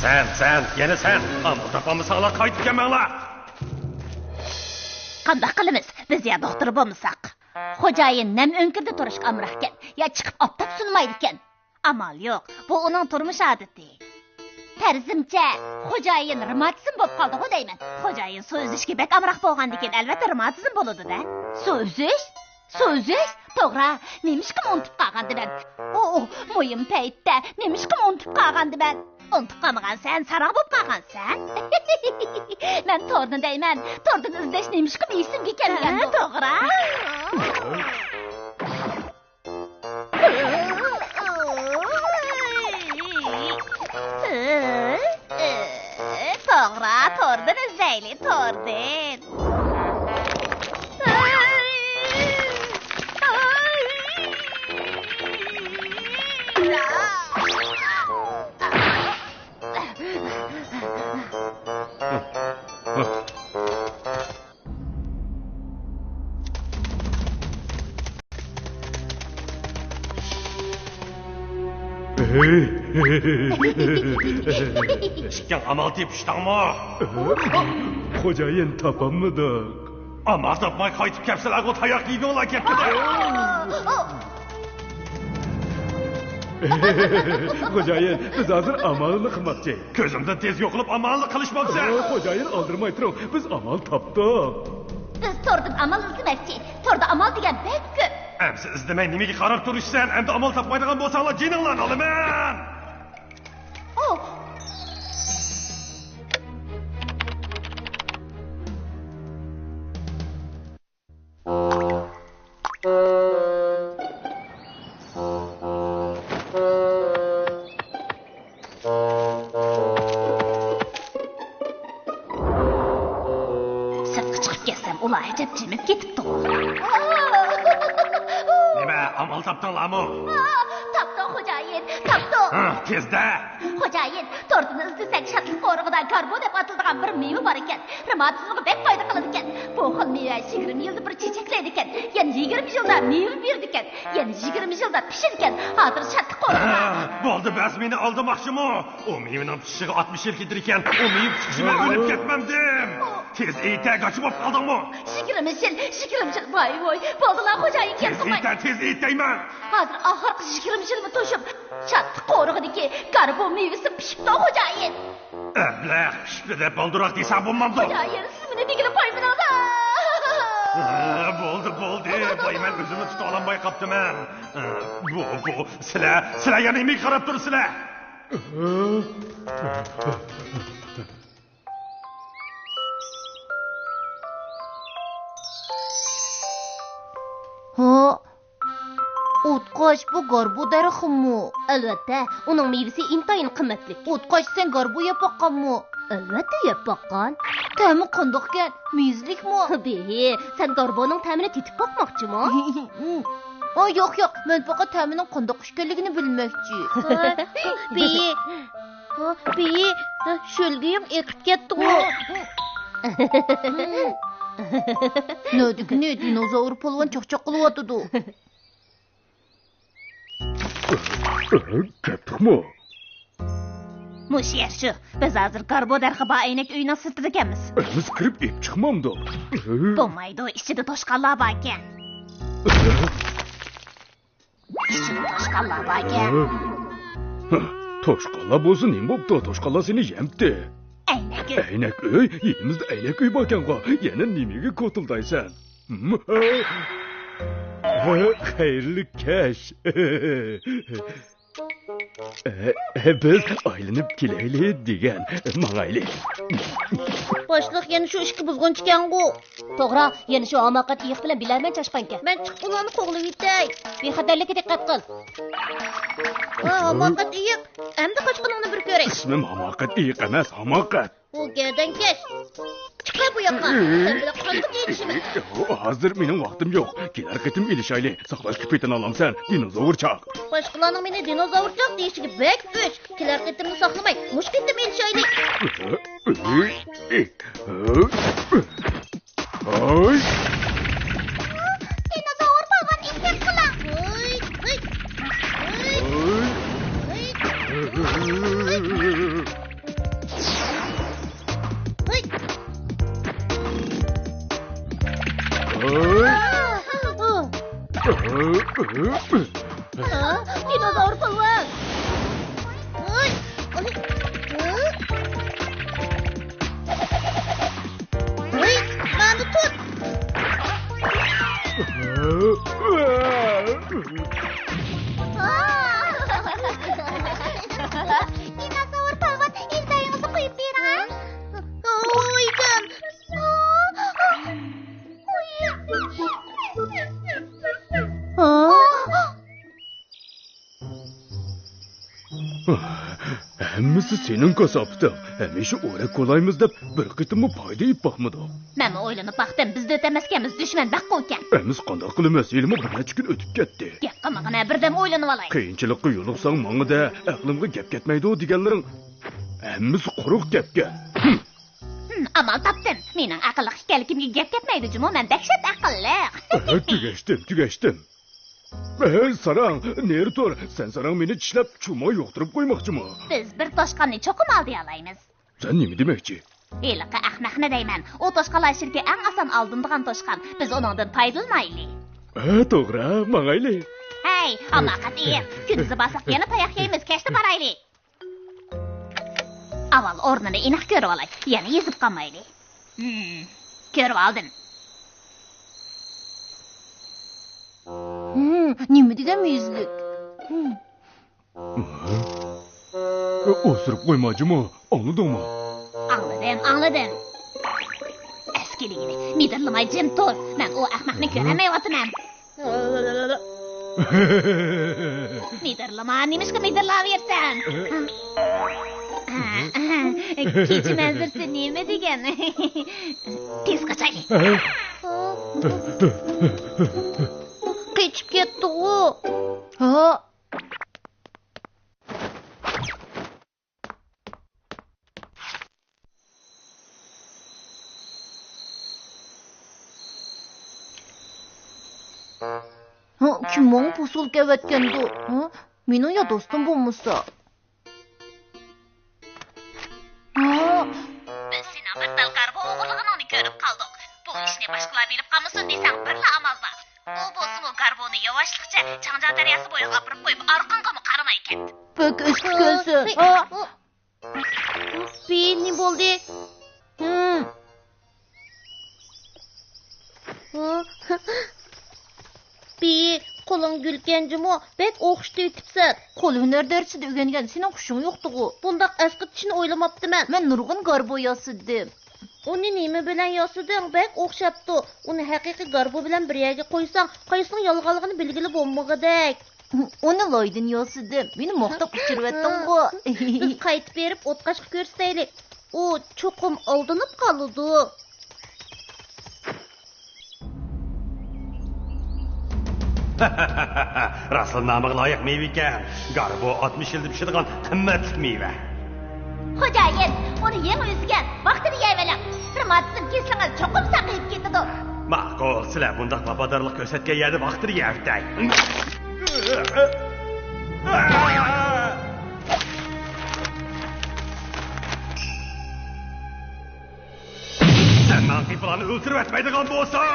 Sen, yana sen. Ammo topamısanglar qaytib kelmanglar. Qanday qilamiz? Biz ya doktor bo'lmasak. Xo'jayin nam o'nkirda turishga amroq ekan, ya chiqib optab sunmaydi ekan. Amal yo'q, bu uning turmush odati. Tarzimcha, xo'jayin revmatizm bo'lib qoldi-ku deyman. Xo'jayin suv uzishga bek amroq bo'lgan ekan, albatta revmatizm bo'ladi-da. Suv uzish? To'g'ri, nemishkim unutib qolgandi men. Mo'yim paytda nemishkim unutib qolgandi men. Unutib qolmagansan, saroq bo'lib qolgansan. Men to'rni deyman, to'rdan izlash nemishkim esimga kelgan, to'g'ri? To'g'ri, to'rdan izlaylik, to'rdan. Çıkan amal deyip iştahma. Xo'jayin topammidik. Amal tapmay qaytib kelsalar o tayoq yeydilar ketdi. Xo'jayin, biz hozir amalni qilmoqchi. Ko'zimda tez yo'qilib amalni qilishmoqchi. Xo'jayin oldirmay turing, biz amal topdik. Biz to'rdan amal izlamoqchi. To'rda amal degan bek ko'p. Emsi izlemay nimaga qarab turishsan? Endi amal topmaydigan bo'lsanglar, jininglarni olaman. Sirtqa chiqib kelsam, ular ajab jimib ketibdi. Nima, amal topdinglarmi? Topdi xo'jayin, topdi. Tezda. Xo'jayin, to'rtini izlasak shadliq qoriqidan karton deb atiladigan bir meva bor ekan. Revmatizmga bek foyda qiladi ekan. Bu xil meva 20 yilda bir chechaklaydi ekan. Yana 20 yilda meva berdi ekan. Yana 20 yilda pishadi ekan. Hozir shadliq qoriqida. Bo'ldi, bas meni oldirmoqchimi? O mevaning pishishiga 60 yil ketar ekan. O meva pishishima o'lib ketmamdim. Tez ayta, qochib olib qoldingmi? 20 yil. Voy. Bo'ldilar xo'jayin kelmay. Tez aytayman. Hozir oxirgi 20 yilni to'shib, shadliq qoriqidagi karton mevasi pishibdi xo'jayin. Ablah, pishdi deb boldiroq desam bo'lmamdi. Xo'jayin, siz meni degilib qo'ymadingiz. Bo'ldi. Voy, men o'zimni tuta olmay qolibman. Bu sizlar yana nimaga qarab tursizlar? O'tqoch bu garbu daraxtmi? Albatta, uning mevasi intayin qimmatli. O'tqoch sen garbu yeb boqqanmi? Albatta yeb boqqan. Ta'mi qandoq ekan? Muzlikmi? Be, sen garbuning ta'mini tetib boqmoqchimi? Yo'q, men faqat ta'mining qandoq ekanligini bilmoqchi. Be, sho'lgayim eqib ketdi-ku. Nodikni dinozavr polvon cho'qchoq qilyotdi. Ketdikmi? Mush shu. Biz hozir karton darxaba aynak uyini sirtida ekanmiz. Biz kirib ep chiqmamdi. Bo'lmaydi, ichida toshqanlar bor ekan. Toshqanlar bo'lsin, nima bo'pti? Toshqanlar seni yemdi. Aynak uy, yerimizda aynak uy bor ekan-ku. Yana nimaga ko'tildaysan? Xayrli kash. Biz aylanib kelaylik degan mang'aylik. Boshliq yana shu ishga buzg'unchi ekan-ku. To'g'ri, yana shu hamoqat iyiq bilan bilarman chashqan ekan. Men chiqib ularni qo'g'lab yetay. Bexatarlikka diqqat qil. Hamoqat iyiq. Endi qochqiningni bir ko'ray. Ismim hamoqat iyiq emas, hamoqat. U gadan kesh. Chiqar bu yoqqa. Sen bilan qanday deyishimiz? Hozir mening vaqtim yo'q. Kelar qitim ilishayli. Saqlash kipetini olamsan. Dinozavr chaq. Boshqalarning meni dinozavr chaq deyishiga bek bo'sh. Kelar qitimni saqlamay, mush qitim ilishayli. Ay! Dinozavr polvon ikki qilar. Dinozor polvon. Mani tut. Dinozor polvon, imzoyingizni qo'yib bering. O'ydim. Hammasi sening kasobing. Hamisha o'rak qo'laymiz deb bir qitimmi foyda ib boqmadi. Men o'ylanib baxtim, bizda o'tamaskanmiz, dushman baqqa ekan. Hamiz qanday qilamiz? Yilmi bir necha kun o'tib ketdi. Gap qilmag'ina birdam o'ylanib olay. Qiyinchilikqa yo'liqsang mangida aqlimga gap ketmaydi deganlaring. Hammasi quruq gapga. Amal topdim. Mening aqlli ekanligimga gap ketmaydi, jumo, men dahshat aqlli. Tugashdim. Sarang, neri tur? Sen sarang meni tishlab, chumoy yo'qtirib qo'ymoqchimi? Biz bir toshqonni cho'qim oldi olaymiz. Sen nima demoqchi? Eliqi ahmoqni deyman. O toshqonlar shirki eng oson oldindigan toshqon. Biz uningdan foydalanaylik. To'g'ri, mangayli. Hey, ammo qat'iy. Kunduzi bosaq yana tayoq yeymiz, kechda boraylik. Avval o'rnini aniq ko'rib olay. Yana yezib qolmaylik. Ko'rib oldim. Nima degan muzlik? O'sirib qo'ymajimi? Anladingmi? Anladim. Eskiligini, midirlamay jim tur. Men o ahmoqni ko'ramayapman. Midirlama, nimishqa midirlaversan? Kechi manzirsi nima degan? Tez qochaylik. Qechib ketdi-ku. Kimning posilka vatgandi? Mening ya do'stim bo'lmasa. Biz seni bir dal qarbo o'g'irlig'ini ko'rib qoldik. Bu ishni boshqalar bilib qolmasin desang birla amal bor. U bo'lsin o garboni yavaşlıkça Çanca deryası bo'yiga opirib qo'yib, orqangga qaramay ketdi. Bak üstü kelsin. Ne bo'ldi? Qo'ling gulkanjimi? Bek o'qishda o'tibsan. Qo'l hunar darsida o'rgangan, sening hushing yo'qdi-ku. Bundaq asqitishni o'ylamabdiman. Men nurg'un garbo yosidim. Uni nima bilan yosiding? Bek o'xshabdi. Uni haqiqiy garbo bilan bir yerga qo'ysang, qaysining yolg'onligini bilgili bo'lmagidak. Uni loydin yosidim. Meni maqtab uchiryapting-ku. Biz qaytib berib o'tqashqa ko'rsataylik. U cho'qim oldinib qoldi. Rasıl namığı layık meyve ekan. Garbo 60 yılda pişirdiğin kımmetlik meyve. Xo'jayin, uni yeng o'zigan, vaqtini yeyvelang. Firmatsiz keslangiz cho'qim saqayib ketdi. Ma'qul, sizlar bundaq vafodorlik ko'rsatgan yerda vaqtini yeyavtay. Sen manqiylarni o'ltirib atmaydigan bo'lsan.